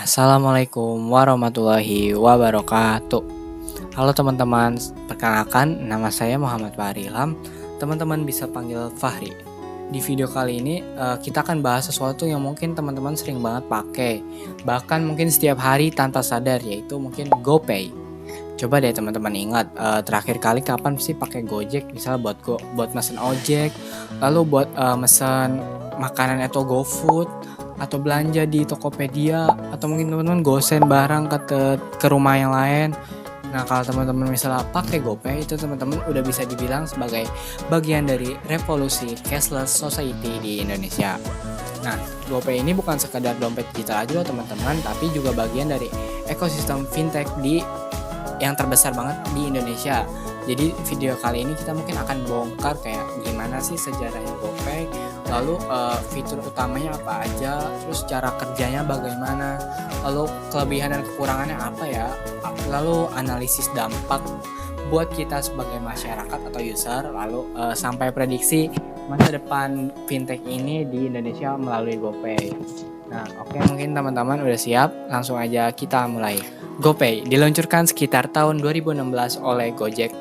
Assalamualaikum warahmatullahi wabarakatuh. Halo teman-teman, perkenalkan nama saya Muhammad Fahri Ilham. Teman-teman bisa panggil Fahri. Di video kali ini kita akan bahas sesuatu yang mungkin teman-teman sering banget pakai, bahkan mungkin setiap hari tanpa sadar, yaitu mungkin GoPay. Coba deh teman-teman ingat terakhir kali kapan sih pakai Gojek, misalnya buat mesen ojek, lalu buat mesen makanan atau GoFood, atau belanja di Tokopedia, atau mungkin teman-teman gosen barang ke rumah yang lain. Nah, kalau teman-teman misalnya pakai GoPay, itu teman-teman udah bisa dibilang sebagai bagian dari revolusi cashless society di Indonesia. Nah, GoPay ini bukan sekedar dompet digital aja loh teman-teman, tapi juga bagian dari ekosistem fintech yang terbesar banget di Indonesia. Jadi video kali ini kita mungkin akan bongkar kayak gimana sih sejarahnya GoPay, lalu fitur utamanya apa aja, terus cara kerjanya bagaimana, lalu kelebihan dan kekurangannya apa ya, lalu analisis dampak buat kita sebagai masyarakat atau user, lalu sampai prediksi masa depan fintech ini di Indonesia melalui GoPay. Nah, oke, mungkin teman-teman udah siap, langsung aja kita mulai. GoPay diluncurkan sekitar tahun 2016 oleh Gojek,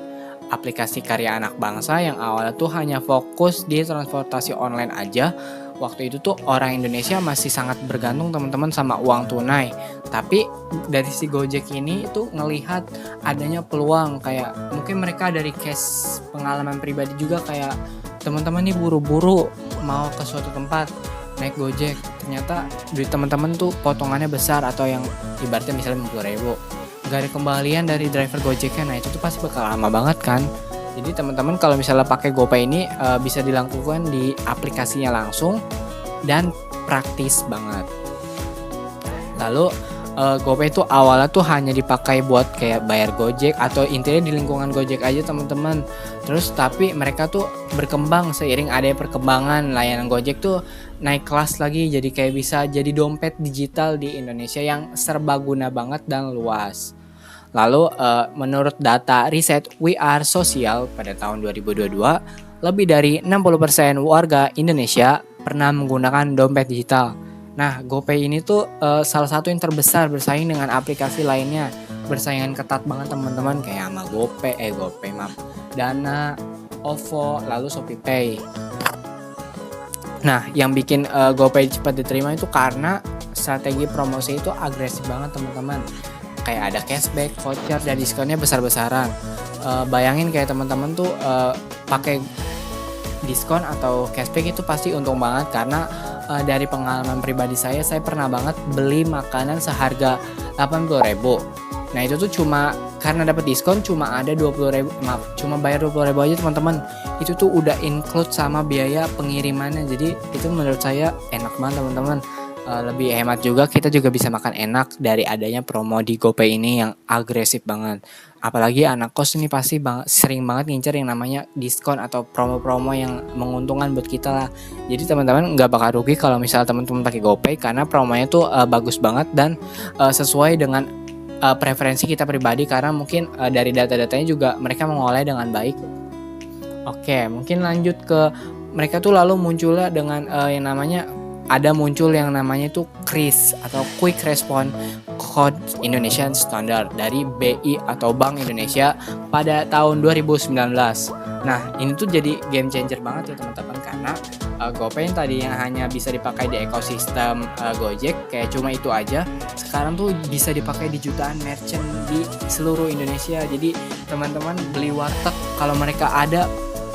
aplikasi karya anak bangsa yang awalnya tuh hanya fokus di transportasi online aja. Waktu itu tuh orang Indonesia masih sangat bergantung teman-teman sama uang tunai. Tapi dari si Gojek ini tuh ngelihat adanya peluang, kayak mungkin mereka dari case pengalaman pribadi juga, kayak teman-teman nih buru-buru mau ke suatu tempat naik Gojek, ternyata duit teman-teman tuh potongannya besar, atau yang ibaratnya misalnya 50.000, gak ada kembalian dari driver Gojeknya. Nah, itu tuh pasti bakal lama banget kan. Jadi teman-teman kalau misalnya pakai GoPay ini bisa dilakukan di aplikasinya langsung dan praktis banget. Lalu GoPay itu awalnya tuh hanya dipakai buat kayak bayar Gojek, atau intinya di lingkungan Gojek aja teman-teman. Terus tapi mereka tuh berkembang seiring adanya perkembangan layanan Gojek tuh naik kelas lagi, jadi kayak bisa jadi dompet digital di Indonesia yang serbaguna banget dan luas. Lalu menurut data riset We Are Social pada tahun 2022, lebih dari 60% warga Indonesia pernah menggunakan dompet digital. Nah, GoPay ini tuh salah satu yang terbesar bersaing dengan aplikasi lainnya. Bersaingan ketat banget teman-teman, kayak sama GoPay, Dana, OVO, lalu ShopeePay. Nah, yang bikin GoPay cepat diterima itu karena strategi promosi itu agresif banget teman-teman. Kayak ada cashback, voucher, dan diskonnya besar-besaran. Bayangin kayak teman-teman tuh pakai diskon atau cashback itu pasti untung banget, karena dari pengalaman pribadi saya pernah banget beli makanan seharga 80.000. Nah, itu tuh cuma karena dapat diskon cuma ada 20.000, cuma bayar 20.000 aja teman-teman. Itu tuh udah include sama biaya pengirimannya. Jadi itu menurut saya enak banget teman-teman. Lebih hemat juga, kita juga bisa makan enak dari adanya promo di GoPay ini yang agresif banget. Apalagi anak kos ini pasti sering banget ngincer yang namanya diskon atau promo-promo yang menguntungkan buat kita lah. Jadi teman-teman nggak bakal rugi kalau misalnya teman-teman pakai GoPay, karena promonya tuh bagus banget dan sesuai dengan preferensi kita pribadi, karena mungkin dari data-datanya juga mereka mengolah dengan baik. Oke, mungkin lanjut ke mereka tuh lalu munculnya dengan muncul yang namanya itu KRIS atau Quick Response Code Indonesian Standard dari BI atau Bank Indonesia pada tahun 2019. Nah, ini tuh jadi game changer banget ya teman-teman, karena GoPay yang tadinya hanya bisa dipakai di ekosistem Gojek kayak cuma itu aja, sekarang tuh bisa dipakai di jutaan merchant di seluruh Indonesia. Jadi teman-teman beli warteg kalau mereka ada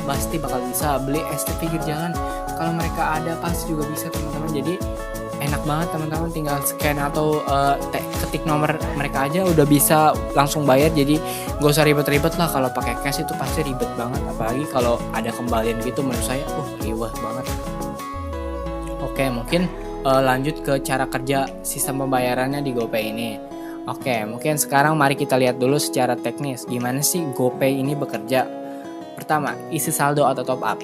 pasti bakal bisa, beli es teh pinggir jalan kalau mereka ada pasti juga bisa teman-teman. Jadi enak banget teman-teman, tinggal scan atau ketik nomor mereka aja udah bisa langsung bayar. Jadi gak usah ribet-ribet lah, kalau pakai cash itu pasti ribet banget, apalagi kalau ada kembalian gitu menurut saya riwah banget. Oke, mungkin lanjut ke cara kerja sistem pembayarannya di GoPay ini. Oke, mungkin sekarang mari kita lihat dulu secara teknis gimana sih GoPay ini bekerja. Pertama, isi saldo atau top up.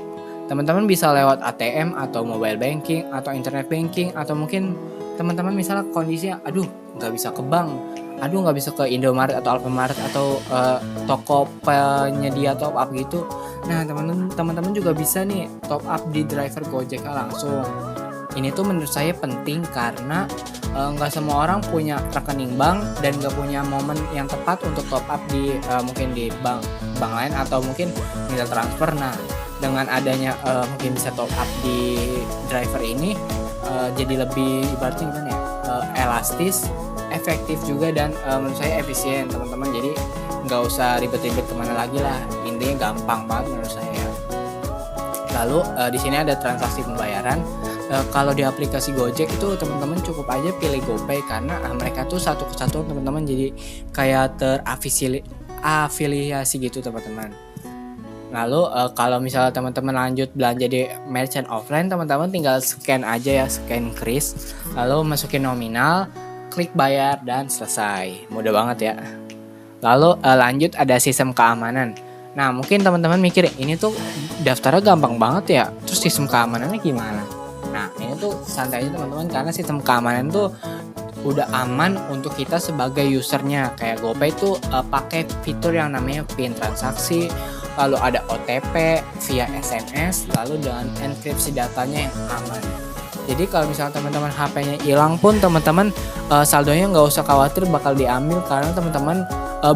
Teman-teman bisa lewat ATM atau mobile banking atau internet banking, atau mungkin teman-teman misalnya kondisinya nggak bisa ke bank, nggak bisa ke Indomaret atau Alfamart atau toko penyedia top up gitu. Nah, teman-teman juga bisa nih top up di driver Gojek langsung. ini tuh menurut saya penting karena nggak semua orang punya rekening bank dan nggak punya momen yang tepat untuk top up di mungkin di bank lain atau mungkin minta transfer. Nah, dengan adanya mungkin bisa top up di driver ini jadi lebih ibaratnya gimana ya, elastis, efektif juga, dan menurut saya efisien teman-teman. Jadi nggak usah ribet-ribet kemana lagi lah, intinya gampang banget menurut saya. Lalu di sini ada transaksi pembayaran. Kalau di aplikasi Gojek itu teman-teman cukup aja pilih GoPay karena mereka tuh satu kesatuan teman-teman, jadi kayak terafiliasi gitu teman-teman. Lalu kalau misalnya teman-teman lanjut belanja di merchant offline, teman-teman tinggal scan aja ya, scan kris, lalu masukin nominal, klik bayar, dan selesai. Mudah banget ya. Lalu lanjut ada sistem keamanan. Nah, mungkin teman-teman mikir ini tuh daftarnya gampang banget ya, terus sistem keamanannya gimana? Nah, ini tuh santai aja teman-teman, karena sistem keamanan tuh udah aman untuk kita sebagai usernya. Kayak GoPay tuh pakai fitur yang namanya PIN transaksi, lalu ada OTP via SMS, lalu dengan enkripsi datanya yang aman. Jadi kalau misalnya teman-teman HP-nya hilang pun teman-teman saldonya nggak usah khawatir bakal diambil, karena teman-teman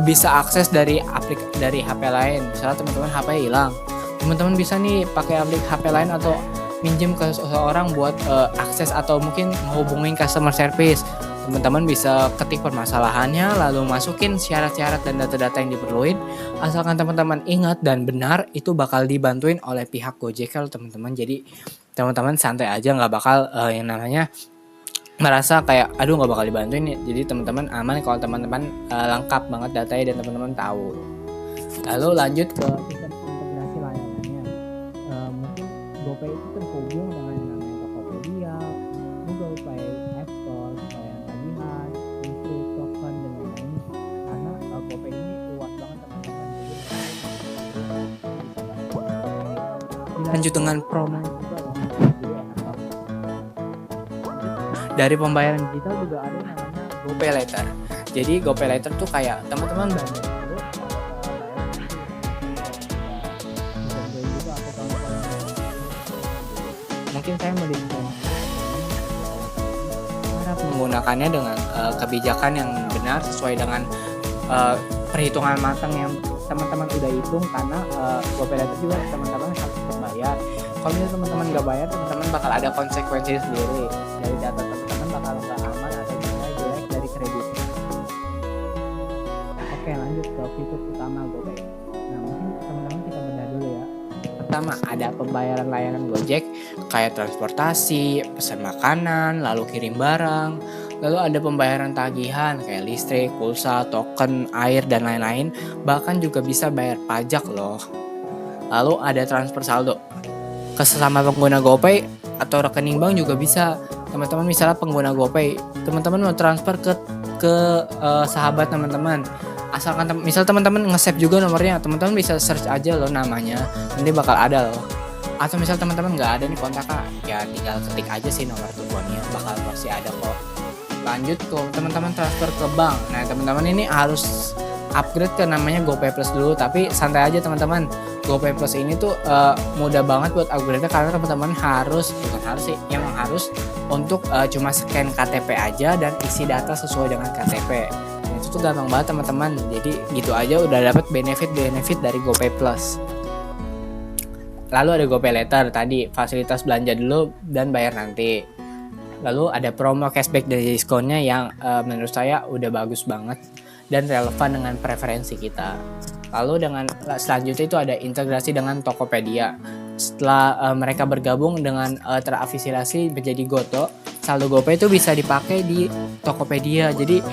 bisa akses dari HP lain. Misalnya teman-teman HP hilang, teman-teman bisa nih pakai HP lain atau minjem ke seseorang buat akses atau mungkin menghubungin customer service. Teman-teman bisa ketik permasalahannya, lalu masukin syarat-syarat dan data-data yang diperluin. Asalkan teman-teman ingat dan benar, itu bakal dibantuin oleh pihak Gojek kalau teman-teman. Jadi teman-teman santai aja, nggak bakal yang namanya merasa kayak aduh nggak bakal dibantuin ya. Jadi teman-teman aman kalau teman-teman lengkap banget datanya dan teman-teman tahu. Lalu lanjut ke sistem integrasi layanannya. Mungkin GoPay itu terhubung dengan yang namanya Tokopedia, Google Pay, App Store, layanan tagihan, listrik, token, dan lain-lain. Karena GoPay ini luas banget teman-teman. Dilanjut dengan promo juga. Dari pembayaran digital juga ada yang namanya GoPay Later. Jadi GoPay Later tuh kayak teman-teman belanja dulu, mungkin saya cara menggunakannya dengan kebijakan yang benar sesuai dengan perhitungan matang yang teman-teman udah hitung, karena GoPay Later juga teman-teman harus bayar. Kalau misalnya teman-teman nggak bayar, teman-teman bakal ada konsekuensi sendiri dari data teman-teman, bakal nggak aman atau nilai jelek dari kredit. Oke, lanjut ke fitur utama GoPay. Nah, mungkin teman-teman kita bedah dulu ya. Pertama, ada pembayaran layanan Gojek kayak transportasi, pesan makanan, lalu kirim barang. Lalu ada pembayaran tagihan kayak listrik, pulsa, token, air, dan lain-lain. Bahkan juga bisa bayar pajak loh. Lalu ada transfer saldo ke sesama pengguna GoPay atau rekening bank juga bisa. Teman-teman misalnya pengguna GoPay, teman-teman mau transfer ke sahabat teman-teman, asalkan misal teman-teman nge-save juga nomornya, teman-teman bisa search aja loh namanya, nanti bakal ada loh. Atau misal teman-teman nggak ada nih kontaknya, ya tinggal ketik aja sih nomor teleponnya, bakal pasti ada kok. Lanjut ke teman-teman transfer ke bank. Nah, teman-teman ini harus upgrade ke namanya GoPay Plus dulu, tapi santai aja teman-teman. GoPay Plus ini tuh mudah banget buat upgrade-nya, karena teman-teman harus untuk cuma scan KTP aja dan isi data sesuai dengan KTP. Nah, itu tuh gampang banget teman-teman. Jadi gitu aja udah dapat benefit dari GoPay Plus. Lalu ada GoPay Later tadi, fasilitas belanja dulu dan bayar nanti. Lalu ada promo cashback dari diskonnya yang menurut saya udah bagus banget dan relevan dengan preferensi kita. Lalu dengan selanjutnya itu ada integrasi dengan Tokopedia. Setelah mereka bergabung dengan terafiliasi menjadi Goto, saldo GoPay itu bisa dipakai di Tokopedia. Jadi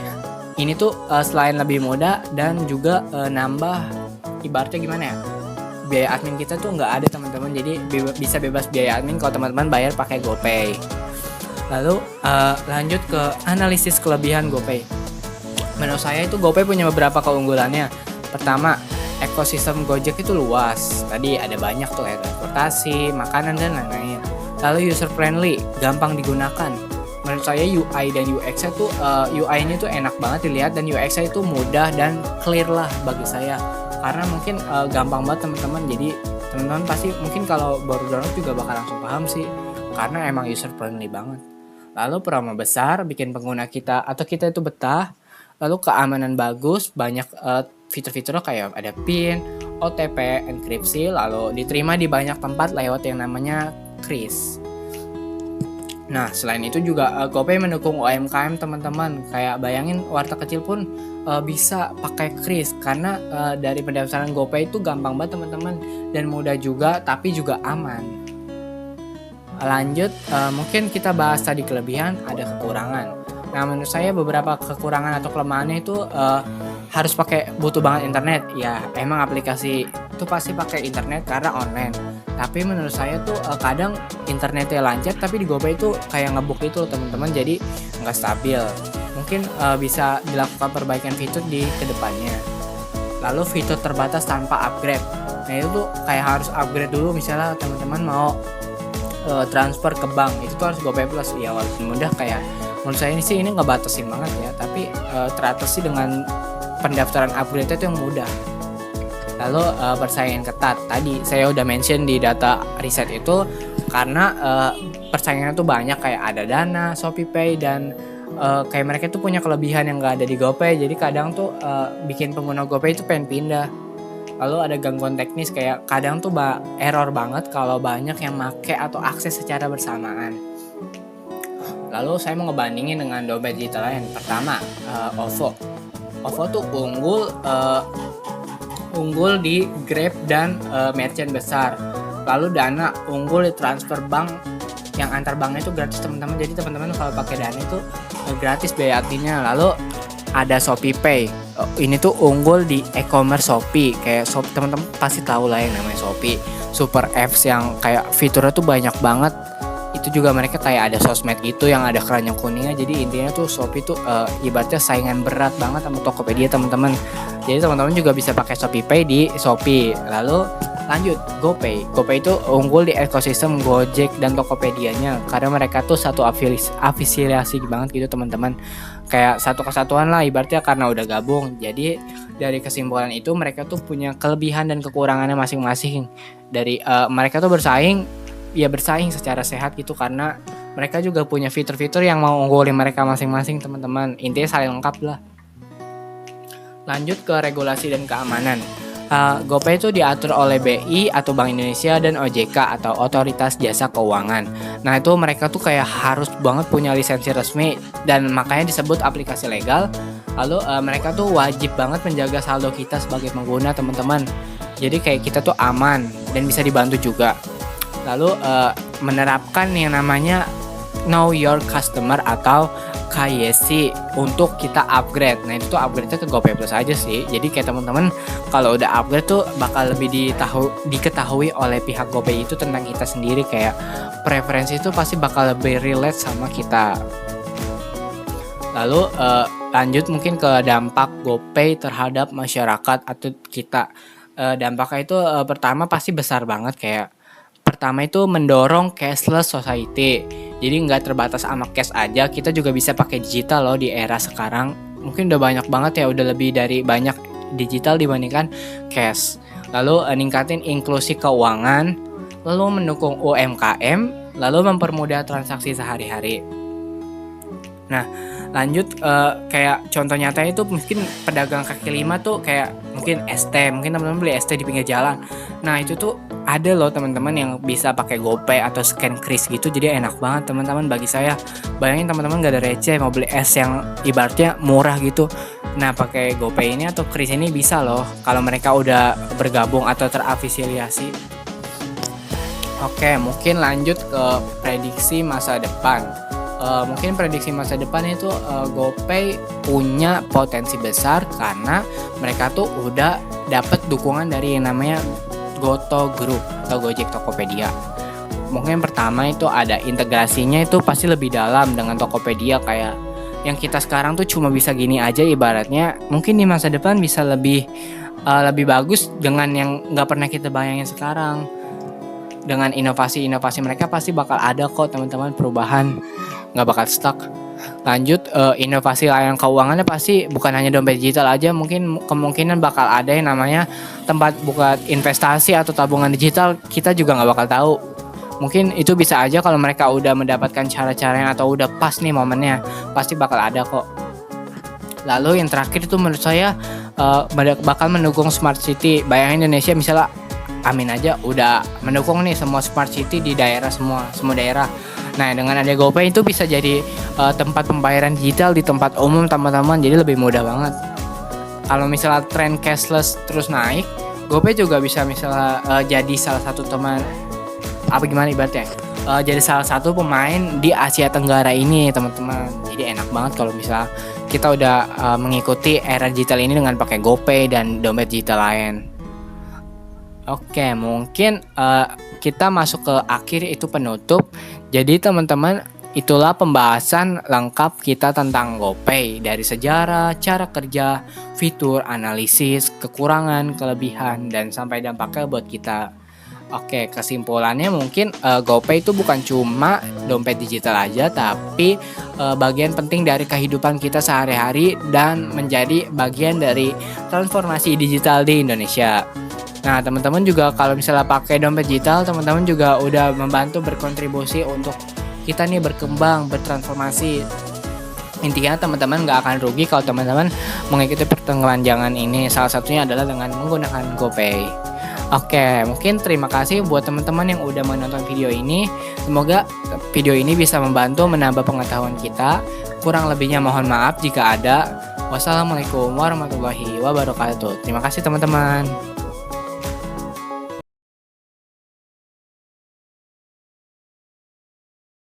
ini tuh selain lebih mudah dan juga nambah, ibaratnya gimana ya, biaya admin kita tuh nggak ada teman-teman. Jadi bisa bebas biaya admin kalau teman-teman bayar pakai GoPay. Lalu lanjut ke analisis kelebihan GoPay. Menurut saya itu GoPay punya beberapa keunggulannya. Pertama, ekosistem Gojek itu luas. Tadi ada banyak tuh kayak transportasi, makanan, dan lain-lain. Lalu user friendly, gampang digunakan. Menurut saya UI dan UX-nya tuh UI-nya tuh enak banget dilihat, dan UX-nya itu mudah dan clear lah bagi saya. Karena mungkin gampang banget teman-teman. Jadi teman-teman pasti mungkin kalau baru download juga bakal langsung paham sih. karena emang user friendly banget. Lalu promo besar bikin pengguna kita atau kita itu betah. Lalu keamanan bagus, banyak fitur-fiturnya kayak ada PIN, OTP, enkripsi, lalu diterima di banyak tempat lewat yang namanya kris. Nah, selain itu juga GoPay mendukung UMKM teman-teman. Kayak bayangin warteg kecil pun bisa pakai kris karena dari pendaftaran GoPay itu gampang banget teman-teman dan mudah juga tapi juga aman. Lanjut, mungkin kita bahas tadi kelebihan, ada kekurangan. Nah, menurut saya beberapa kekurangan atau kelemahannya itu harus butuh banget internet. Ya, emang aplikasi itu pasti pakai internet karena online. Tapi menurut saya tuh kadang internetnya lancar tapi di GoPay itu kayak ngebug itu teman-teman, jadi nggak stabil. Mungkin bisa dilakukan perbaikan fitur di kedepannya. Lalu fitur terbatas tanpa upgrade. Nah itu tuh kayak harus upgrade dulu, misalnya teman-teman mau transfer ke bank itu tuh harus GoPay Plus. Ya walaupun mudah, kayak menurut saya ini nggak batasin banget ya, tapi teratasi dengan pendaftaran upgrade itu yang mudah. Lalu persaingan ketat. Tadi saya udah mention di data riset itu karena persaingannya tuh banyak, kayak ada Dana, ShopeePay, dan kayak mereka tuh punya kelebihan yang gak ada di GoPay. Jadi kadang tuh bikin pengguna GoPay itu pengen pindah. Lalu ada gangguan teknis, kayak kadang tuh error banget kalau banyak yang make atau akses secara bersamaan. Lalu saya mau ngebandingin dengan dompet digital lain. Pertama, OVO. OVO tuh unggul di Grab dan merchant besar. Lalu Dana unggul di transfer bank yang antar banknya itu gratis teman-teman. Jadi teman-teman kalau pakai Dana itu gratis biaya adminnya. Lalu ada ShopeePay. Ini tuh unggul di e-commerce Shopee. Kayak teman-teman pasti tahu lah yang namanya Shopee. Super apps yang kayak fiturnya tuh banyak banget. Itu juga mereka kayak ada sosmed gitu yang ada keranjang kuningnya. Jadi intinya tuh Shopee tuh ibaratnya saingan berat banget sama Tokopedia teman-teman. Jadi teman-teman juga bisa pakai ShopeePay di Shopee. Lalu lanjut GoPay. GoPay itu unggul di ekosistem Gojek dan Tokopedia-nya karena mereka tuh satu afiliasi banget gitu teman-teman. Kayak satu kesatuan lah ibaratnya karena udah gabung. Jadi dari kesimpulan itu mereka tuh punya kelebihan dan kekurangannya masing-masing. Dari mereka tuh bersaing secara sehat gitu karena mereka juga punya fitur-fitur yang mau unggulin mereka masing-masing teman-teman. Intinya saling lengkap lah. Lanjut ke regulasi dan keamanan. GoPay itu diatur oleh BI atau Bank Indonesia dan OJK atau Otoritas Jasa Keuangan. Nah itu mereka tuh kayak harus banget punya lisensi resmi dan makanya disebut aplikasi legal. Lalu mereka tuh wajib banget menjaga saldo kita sebagai pengguna teman-teman. Jadi kayak kita tuh aman dan bisa dibantu juga. Lalu menerapkan yang namanya Know Your Customer atau KYC untuk kita upgrade. Nah itu tuh upgrade-nya ke GoPay Plus aja sih. Jadi kayak teman-teman kalau udah upgrade tuh bakal lebih diketahui oleh pihak GoPay itu tentang kita sendiri. Kayak preferensi itu pasti bakal lebih relate sama kita. Lalu lanjut mungkin ke dampak GoPay terhadap masyarakat atau kita. Dampaknya itu pertama pasti besar banget. Kayak pertama itu mendorong cashless society. Jadi nggak terbatas sama cash aja, kita juga bisa pakai digital loh di era sekarang. Mungkin udah banyak banget ya, udah lebih dari banyak digital dibandingkan cash. Lalu ningkatin inklusi keuangan, lalu mendukung UMKM, lalu mempermudah transaksi sehari-hari. Nah lanjut kayak contoh nyata itu mungkin pedagang kaki lima tuh kayak mungkin ST, mungkin teman-teman beli ST di pinggir jalan. Nah itu tuh ada loh teman-teman yang bisa pakai GoPay atau scan kris gitu, jadi enak banget teman-teman bagi saya. Bayangin teman-teman gak ada receh mau beli es yang ibaratnya murah gitu. Nah pakai GoPay ini atau kris ini bisa loh kalau mereka udah bergabung atau terafiliasi. Oke, mungkin lanjut ke prediksi masa depan. Mungkin prediksi masa depan itu GoPay punya potensi besar karena mereka tuh udah dapat dukungan dari yang namanya Goto Group atau Gojek Tokopedia. Mungkin pertama itu ada integrasinya itu pasti lebih dalam dengan Tokopedia. Kayak yang kita sekarang tuh cuma bisa gini aja ibaratnya, mungkin di masa depan bisa lebih bagus dengan yang nggak pernah kita bayangin sekarang. Dengan inovasi mereka pasti bakal ada kok teman-teman, perubahan nggak bakal stuck. Lanjut inovasi layanan keuangannya pasti bukan hanya dompet digital aja, mungkin kemungkinan bakal ada yang namanya tempat buka investasi atau tabungan digital, kita juga nggak bakal tahu. Mungkin itu bisa aja kalau mereka udah mendapatkan cara-caranya atau udah pas nih momennya, pasti bakal ada kok. Lalu yang terakhir itu menurut saya bakal mendukung smart city. Bayangin Indonesia misalnya, amin aja udah mendukung nih semua smart city di daerah semua daerah. Nah dengan ada GoPay itu bisa jadi tempat pembayaran digital di tempat umum teman-teman, jadi lebih mudah banget. Kalau misalnya tren cashless terus naik, GoPay juga bisa misalnya jadi salah satu teman apa gimana ibaratnya, jadi salah satu pemain di Asia Tenggara ini teman-teman. Jadi enak banget kalau misalnya kita udah mengikuti era digital ini dengan pakai GoPay dan dompet digital lain. Oke, mungkin kita masuk ke akhir, itu penutup. Jadi teman-teman, itulah pembahasan lengkap kita tentang GoPay, dari sejarah, cara kerja, fitur, analisis, kekurangan, kelebihan, dan sampai dampaknya buat kita. Oke, kesimpulannya mungkin GoPay itu bukan cuma dompet digital aja, tapi bagian penting dari kehidupan kita sehari-hari dan menjadi bagian dari transformasi digital di Indonesia. Nah, teman-teman juga kalau misalnya pakai dompet digital, teman-teman juga udah membantu berkontribusi untuk kita nih berkembang, bertransformasi. Intinya teman-teman gak akan rugi kalau teman-teman mengikuti perkembangan ini. Salah satunya adalah dengan menggunakan GoPay. Oke, mungkin terima kasih buat teman-teman yang udah menonton video ini. Semoga video ini bisa membantu menambah pengetahuan kita. Kurang lebihnya mohon maaf jika ada. Wassalamualaikum warahmatullahi wabarakatuh. Terima kasih teman-teman.